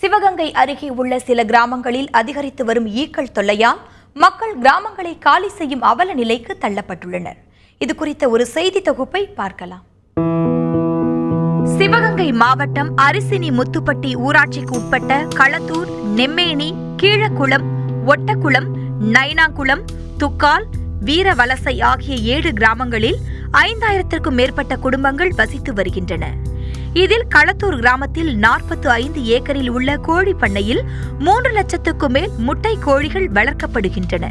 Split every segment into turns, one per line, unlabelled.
சிவகங்கை அருகே உள்ள சில கிராமங்களில் அதிகரித்து வரும் ஈக்கள் தொல்லையால் மக்கள் கிராமங்களை காலி செய்யும் அவல நிலைக்கு தள்ளப்பட்டுள்ளனர். இது குறித்த ஒரு செய்தி தொகுப்பை பார்க்கலாம். சிவகங்கை மாவட்டம் அரிசினி முத்துப்பட்டி ஊராட்சிக்கு உட்பட்ட களத்தூர், நெம்மேனி, கீழக்குளம், ஒட்டக்குளம், நைனாங்குளம், துக்கால், வீரவலசை ஆகிய 7 கிராமங்களில் 5000க்கும் மேற்பட்ட குடும்பங்கள் வசித்து வருகின்றன. இதில் களத்தூர் கிராமத்தில் 45 ஏக்கரில் உள்ள கோழி பண்ணையில் 3 லட்சத்துக்கும் மேல் முட்டை கோழிகள் வளர்க்கப்படுகின்றன.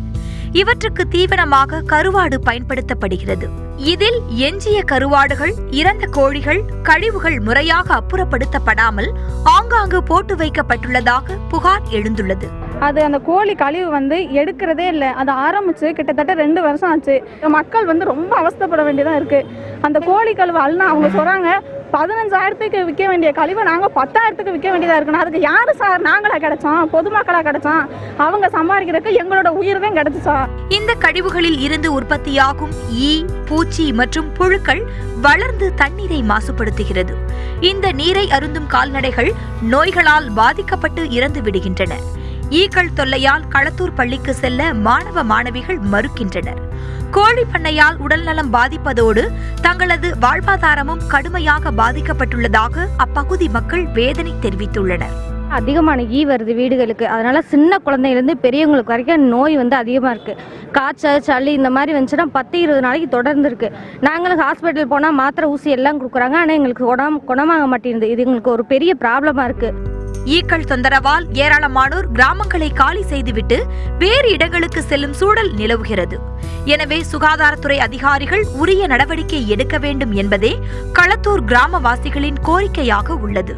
இவற்றுக்கு தீவனமாக கருவாடு பயன்படுத்தப்படுகிறது. இதில் எஞ்சிய கருவாடுகள், இறந்த கோழிகள், கழிவுகள் முறையாக அப்புறப்படுத்தப்படாமல் ஆங்காங்கு போட்டு வைக்கப்பட்டுள்ளதாக புகார் எழுந்துள்ளது.
அந்த கோழி கழிவு எடுக்கிறதே இல்லை. அது ஆரம்பிச்சு கிட்டத்தட்ட 2 வருஷம் ஆச்சு. மக்கள் ரொம்ப அவஸ்தைப்பட வேண்டியதாக இருக்கு. அந்த கோழி கழிவு அல்னா அவங்க சொல்றாங்க 15,000க்கு விற்க வேண்டிய கழிவை நாங்கள் 10,000க்கு விற்க வேண்டியதாக இருக்குன்னா அதுக்கு யாரு சார்? நாங்களா கிடைச்சோம்? பொதுமக்களா கிடைச்சோம்? அவங்க சம்பாதிக்கிறதுக்கு எங்களோட உயிர் தான் கிடைச்சுச்சா?
இந்த கழிவுகளில் இருந்து உற்பத்தியாகும் ஈ, பூச்சி மற்றும் புழுக்கள் வளர்ந்து தண்ணீரை மாசுபடுத்துகிறது. இந்த நீரை அருந்தும் கால்நடைகள் நோய்களால் பாதிக்கப்பட்டு இறந்து விடுகின்றன. ஈக்கள் தொல்லையால் களத்தூர் பள்ளிக்கு செல்ல மாணவ மாணவிகள் மறுக்கின்றனர். கோழி பண்ணையால் உடல்நலம் பாதிப்பதோடு தங்களது வாழ்வாதாரமும் கடுமையாக பாதிக்கப்பட்டுள்ளதாக அப்பகுதி மக்கள் வேதனை தெரிவித்துள்ளனர்.
அதிகமான ஈ வருது வீடுகளுக்கு. அதனால சின்ன குழந்தையிலேருந்து பெரியவங்களுக்கு வரைக்கும் நோய் அதிகமாக இருக்குது. காய்ச்சல், சளி இந்த மாதிரி வந்துச்சுன்னா 10-20 நாளைக்கு தொடர்ந்து இருக்கு. நாங்களும் ஹாஸ்பிட்டல் போனால் மாத்திரை, ஊசி எல்லாம் கொடுக்குறாங்க. ஆனால் எங்களுக்கு குணமாக மாட்டேங்குது. இது எங்களுக்கு ஒரு பெரிய ப்ராப்ளமாக இருக்குது.
ஈக்கள் தொந்தரவால் ஏராளமானோர் கிராமங்களை காலி செய்துவிட்டு வேறு இடங்களுக்கு செல்லும் சூழல் நிலவுகிறது. எனவே சுகாதாரத்துறை அதிகாரிகள் உரிய நடவடிக்கை எடுக்க வேண்டும் என்பதே களத்தூர் கிராமவாசிகளின் கோரிக்கையாக உள்ளது.